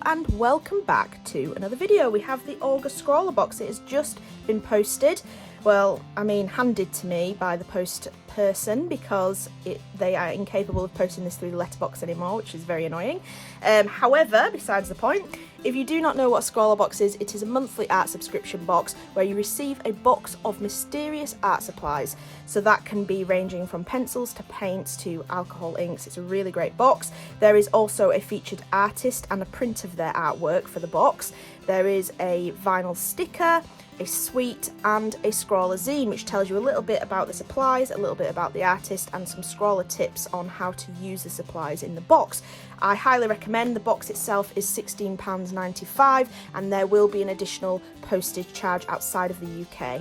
and welcome back to another video. We have the August ScrawlrBox. It has just been posted. Well, I mean handed to me by the post person because they are incapable of posting this through the letterbox anymore, which is very annoying. However, besides the point, if you do not know what ScrawlrBox is, it is a monthly art subscription box where you receive a box of mysterious art supplies. So that can be ranging from pencils to paints to alcohol inks. It's a really great box. There is also a featured artist and a print of their artwork for the box. There is a vinyl sticker, a suite and a Scrawlr zine, which tells you a little bit about the supplies, a little bit about the artist, and some Scrawlr tips on how to use the supplies in the box. I highly recommend. The box itself is £16.95 and there will be an additional postage charge outside of the UK.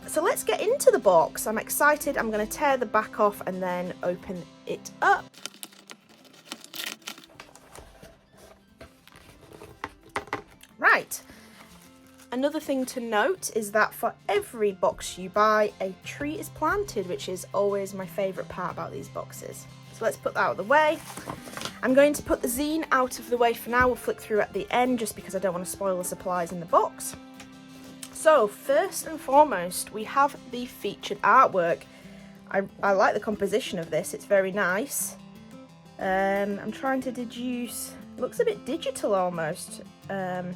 So let's get into the box. I'm excited. I'm going to tear the back off and then open it up. Right. Another thing to note is that for every box you buy, a tree is planted, which is always my favourite part about these boxes. So let's put that out of the way. I'm going to put the zine out of the way for now. We'll flick through at the end just because I don't want to spoil the supplies in the box. So first and foremost, we have the featured artwork. I like the composition of this. It's very nice. I'm trying to deduce. It looks a bit digital almost. Or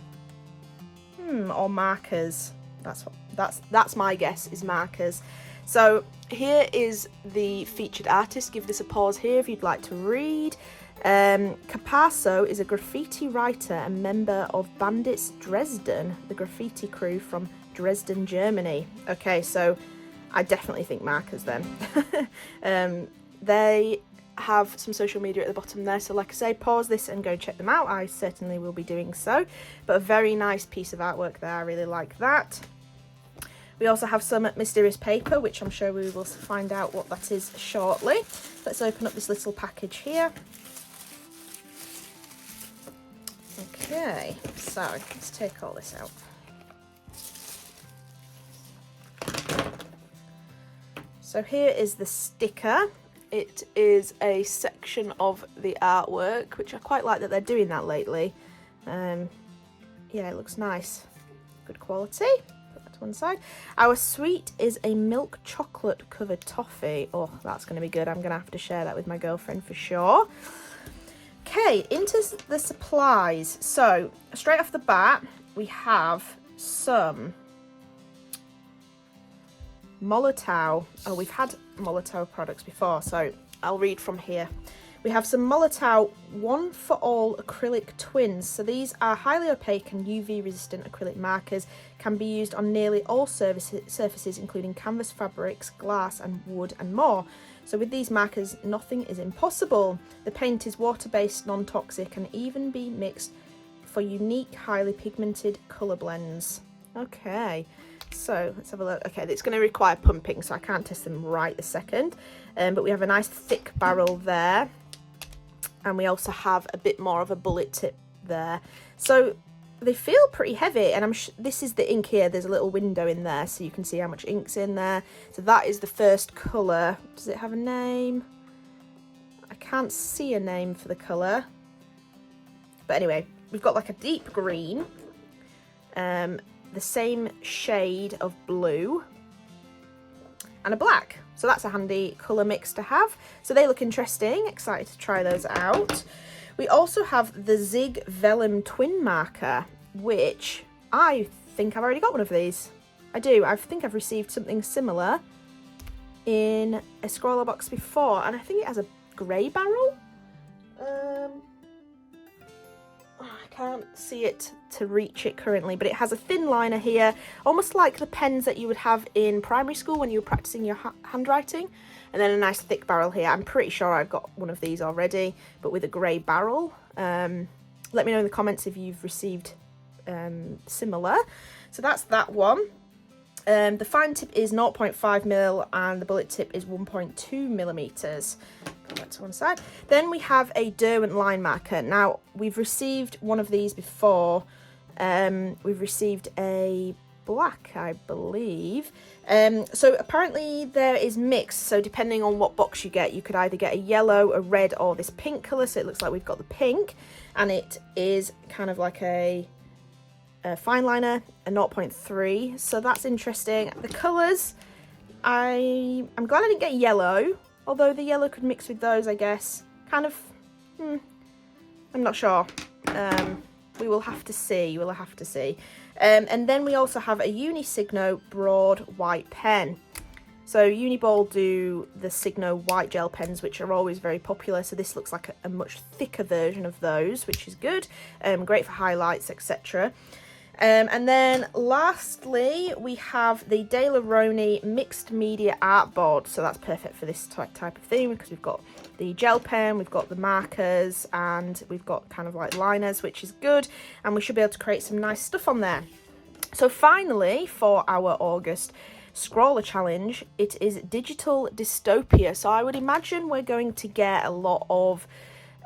markers. That's my guess, is markers. So here is the featured artist. Give this a pause here if you'd like to read. Capasso is a graffiti writer and member of Bandits Dresden, the graffiti crew from Dresden, Germany. Okay, so I definitely think markers then. They have some social media at the bottom there, so like I say, pause this and go check them out. I certainly will be doing so, but a very nice piece of artwork there. I really like that. We also have some mysterious paper, which I'm sure we will find out what that is shortly. Let's open up this little package here. Okay, so let's take all this out. So here is the sticker. It is a section of the artwork, which I quite like that they're doing that lately. Yeah, it looks nice. Good quality. Put that to one side. Our sweet is a milk chocolate covered toffee. Oh, that's going to be good. I'm going to have to share that with my girlfriend for sure. Okay, into the supplies. So, straight off the bat, we have some Molotov. Oh, we've had Molotov products before, so I'll read from here. We have some Molotov One for All acrylic twins. So these are highly opaque and UV resistant acrylic markers, can be used on nearly all surfaces including canvas, fabrics, glass and wood and more. So with these markers, nothing is impossible. The paint is water-based, non-toxic, and even be mixed for unique, highly pigmented colour blends. Okay. So let's have a look. Okay, it's going to require pumping, so I can't test them right this second. But we have a nice thick barrel there. And we also have a bit more of a bullet tip there. So they feel pretty heavy. And this is the ink here. There's a little window in there so you can see how much ink's in there. So that is the first colour. Does it have a name? I can't see a name for the colour. But anyway, we've got like a deep green. The same shade of blue and a black, so that's a handy colour mix to have. So they look interesting. Excited to try those out. We also have the Zig Vellum twin marker, which I think I've already got one of these. I do. I think I've received something similar in a ScrawlrBox before, and I think it has a grey barrel. I can't see it to reach it currently, but it has a thin liner here, almost like the pens that you would have in primary school when you were practicing your handwriting, and then a nice thick barrel here. I'm pretty sure I've got one of these already, but with a grey barrel. Let me know in the comments if you've received similar. So that's that one. The fine tip is 0.5mm and the bullet tip is 1.2 millimeters. Put that to one side. Then we have a Derwent line marker. Now, we've received one of these before. We've received a black, I believe. So apparently there is mixed, so depending on what box you get, you could either get a yellow, a red, or this pink colour. So it looks like we've got the pink, and it is kind of like a fine liner, a 0.3, so that's interesting. The colours, I'm glad I didn't get yellow, although the yellow could mix with those, I guess. Kind of, I'm not sure. We will have to see, we'll have to see. And then we also have a Unisigno broad white pen. So Uniball do the Signo white gel pens, which are always very popular. So this looks like a much thicker version of those, which is good. Great for highlights, etc. And then lastly, we have the De La Roni mixed media art board. So that's perfect for this type of thing, because we've got the gel pen, we've got the markers, and we've got kind of like liners, which is good. And we should be able to create some nice stuff on there. So finally, for our August Scrawlr challenge, it is digital dystopia. So I would imagine we're going to get a lot of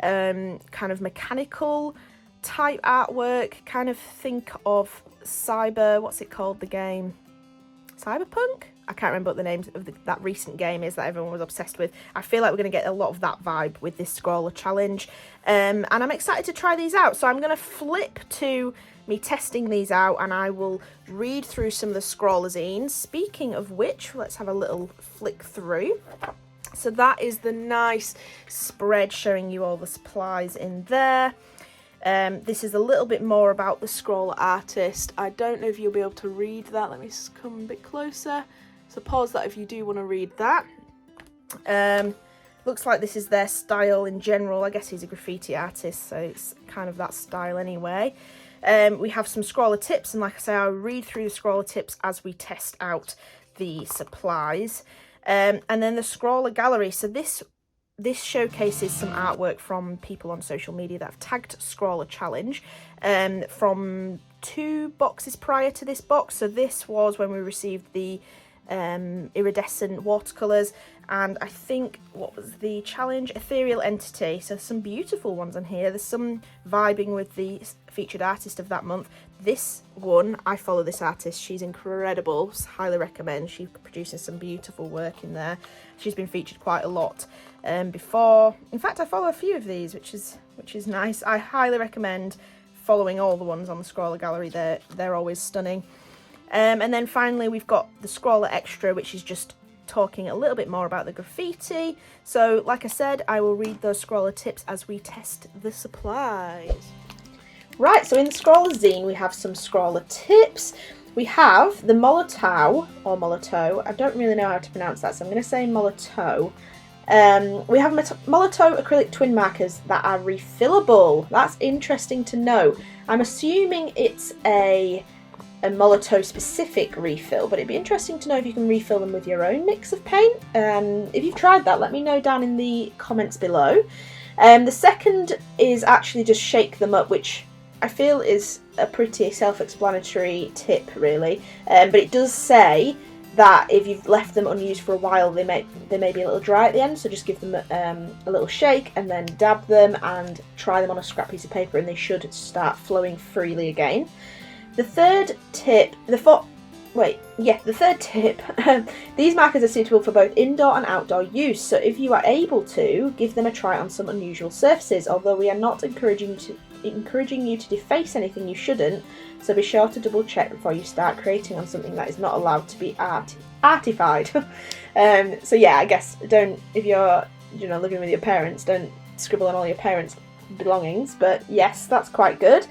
kind of mechanical type artwork. Kind of think of what's it called, the game? Cyberpunk? I can't remember what the name of that recent game is that everyone was obsessed with. I feel like we're going to get a lot of that vibe with this Scrawlr challenge. And I'm excited to try these out. So I'm going to flip to me testing these out, and I will read through some of the Scrawlr zines. Speaking of which, let's have a little flick through. So that is the nice spread showing you all the supplies in there. This is a little bit more about the Scrawlr artist. I don't know if you'll be able to read that. Let me just come a bit closer. So pause that if you do want to read that. Looks like this is their style in general. I guess he's a graffiti artist, so it's kind of that style anyway. We have some Scrawlr tips, and like I say, I'll read through the Scrawlr tips as we test out the supplies. And then the Scrawlr gallery. So this showcases some artwork from people on social media that have tagged Scrawlr challenge from 2 boxes prior to this box. So this was when we received the iridescent watercolours, and I think, what was the challenge? Ethereal Entity. So some beautiful ones on here. There's some vibing with the featured artist of that month. This one, I follow this artist. She's incredible. Highly recommend. She produces some beautiful work in there. She's been featured quite a lot before. In fact, I follow a few of these, which is nice. I highly recommend following all the ones on the Scrawlr gallery. They're always stunning. And then finally, we've got the Scrawlr Extra, which is just talking a little bit more about the graffiti. So, like I said, I will read those Scrawlr tips as we test the supplies. Right, so in the Scrawlr zine, we have some Scrawlr tips. We have the Molotov, or Molotov. I don't really know how to pronounce that, so I'm going to say Molotov. We have Molotov acrylic twin markers that are refillable. That's interesting to know. I'm assuming it's a Molotov specific refill, but it'd be interesting to know if you can refill them with your own mix of paint. If you've tried that, let me know down in the comments below. The second is actually just shake them up, which I feel is a pretty self-explanatory tip, really. But it does say that if you've left them unused for a while, they may be a little dry at the end, so just give them a little shake and then dab them and try them on a scrap piece of paper, and they should start flowing freely again. The third tip, these markers are suitable for both indoor and outdoor use, so if you are able to, give them a try on some unusual surfaces, although we are not encouraging you to deface anything you shouldn't, so be sure to double check before you start creating on something that is not allowed to be artified. So yeah, I guess if you're living with your parents, don't scribble on all your parents' belongings, but yes, that's quite good.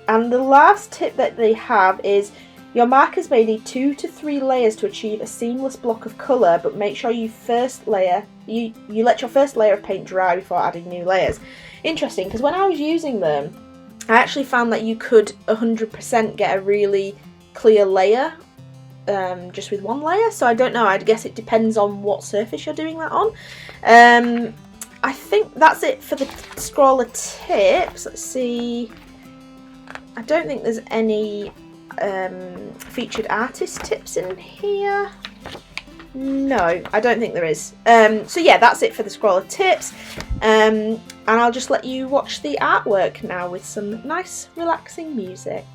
And the last tip that they have is your markers may need 2 to 3 layers to achieve a seamless block of colour, but make sure you let your first layer of paint dry before adding new layers. Interesting, because when I was using them, I actually found that you could 100% get a really clear layer just with 1 layer, so I don't know, I guess it depends on what surface you're doing that on. I think that's it for the Scrawlr tips. Let's see. I don't think there's any featured artist tips in here. No, I don't think there is. So yeah, that's it for the Scrawlr tips. And I'll just let you watch the artwork now with some nice relaxing music.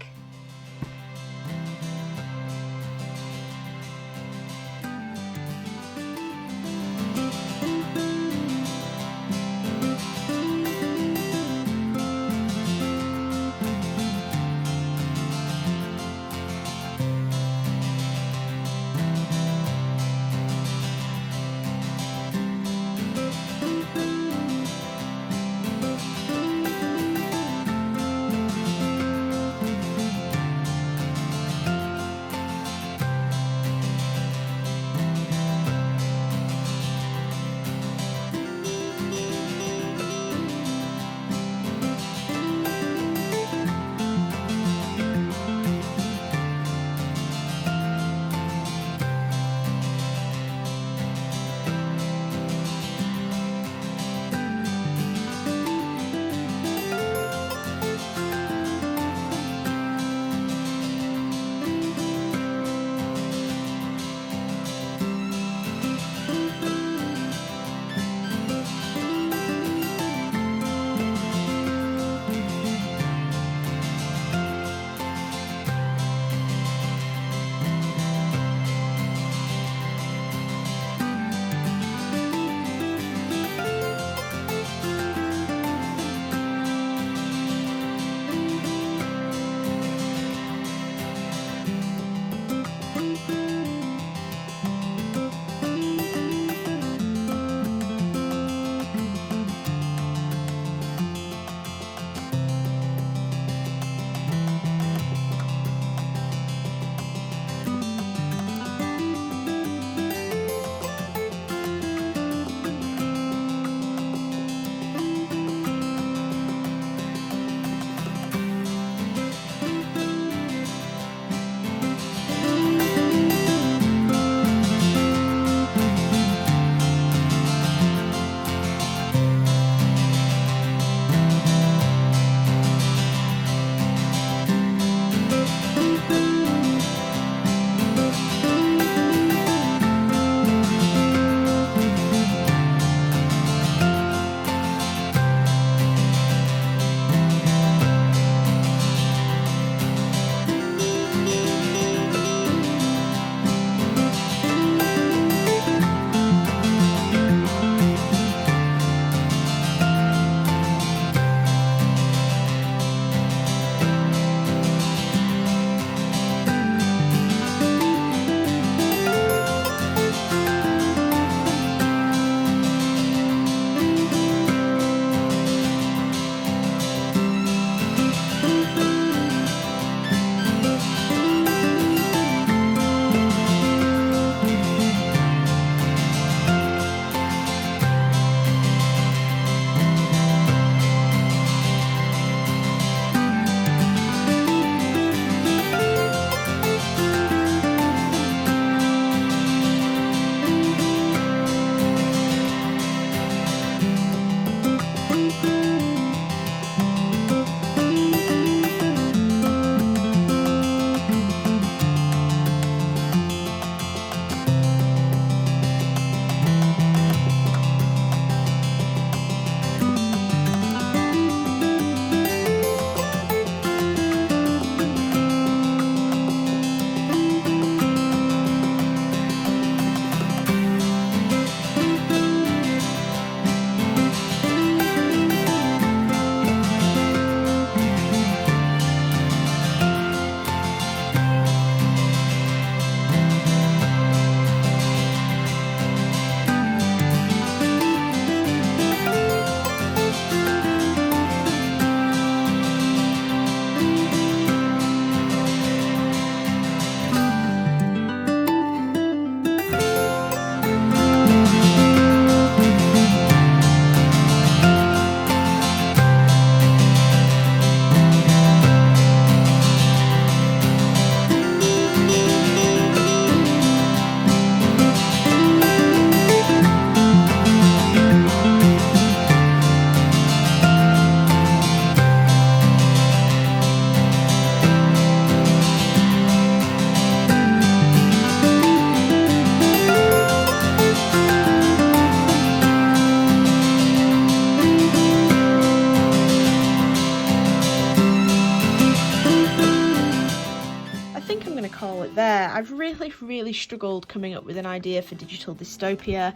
really struggled coming up with an idea for digital dystopia.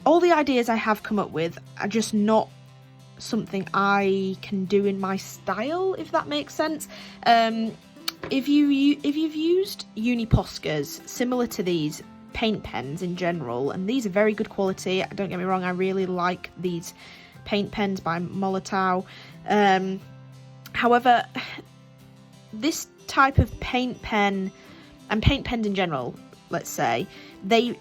All the ideas I have come up with are just not something I can do in my style, if that makes sense. If you've used Uniposcas similar to these paint pens in general, and these are very good quality, don't get me wrong, I really like these paint pens by Molotow. However, this type of paint pen, and paint pens in general, let's say, they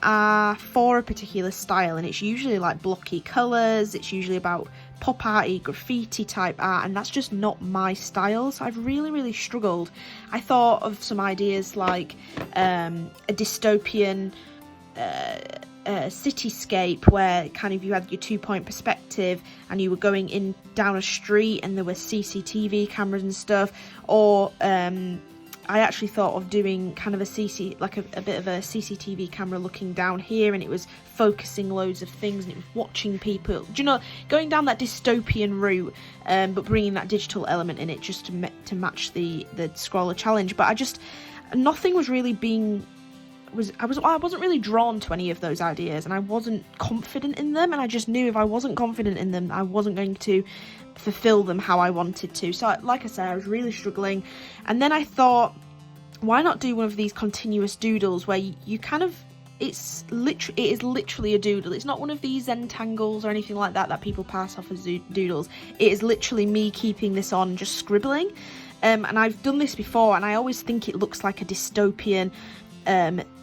are for a particular style, and it's usually like blocky colours, it's usually about pop arty, graffiti type art, and that's just not my style, so I've really struggled. I thought of some ideas like a dystopian cityscape where kind of you had your 2-point perspective and you were going in down a street and there were CCTV cameras and stuff, or I actually thought of doing kind of a bit of a CCTV camera looking down here, and it was focusing loads of things and it was watching people, do you know, going down that dystopian route, but bringing that digital element in it just to match the Scrawlr challenge. But nothing was really I wasn't really drawn to any of those ideas, and I wasn't confident in them, and I just knew if I wasn't confident in them, I wasn't going to fulfill them how I wanted to. So like I said, I was really struggling, and then I thought, why not do one of these continuous doodles where you kind of, it is literally a doodle. It's not one of these Zentangles or anything like that people pass off as doodles. It is literally me keeping this on, just scribbling, and I've done this before, and I always think it looks like a dystopian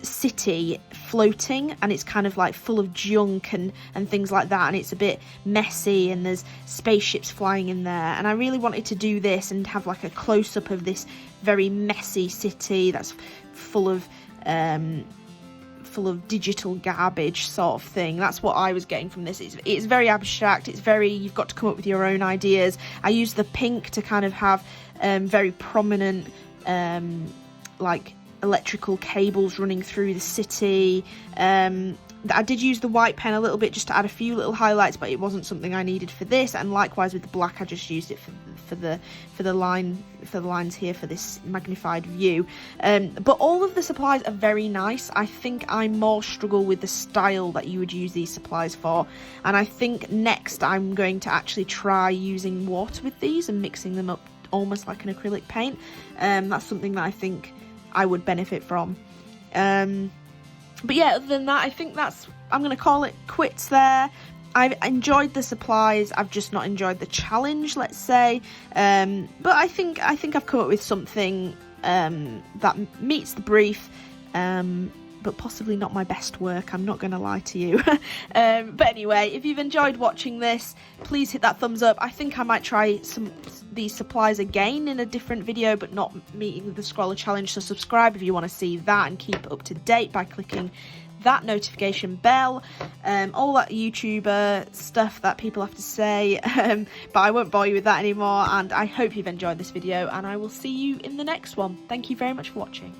city floating, and it's kind of like full of junk and things like that, and it's a bit messy, and there's spaceships flying in there, and I really wanted to do this and have like a close-up of this very messy city that's full of digital garbage sort of thing. That's what I was getting from this. It's very abstract, you've got to come up with your own ideas. I used the pink to kind of have very prominent like electrical cables running through the city. I did use the white pen a little bit just to add a few little highlights, but it wasn't something I needed for this, and likewise with the black, I just used it for the lines here for this magnified view. But all of the supplies are very nice. I think I more struggle with the style that you would use these supplies for, and I think next I'm going to actually try using water with these and mixing them up almost like an acrylic paint. That's something that I think I would benefit from. But yeah, other than that, I think I'm going to call it quits there. I've enjoyed the supplies, I've just not enjoyed the challenge, let's say. But I think I've come up with something that meets the brief, but possibly not my best work, I'm not going to lie to you. But anyway, if you've enjoyed watching this, please hit that thumbs up. I think I might try these supplies again in a different video, but not meeting the Scrawlr challenge, so subscribe if you want to see that and keep up to date by clicking that notification bell. All that YouTuber stuff that people have to say, but I won't bore you with that anymore, and I hope you've enjoyed this video, and I will see you in the next one. Thank you very much for watching.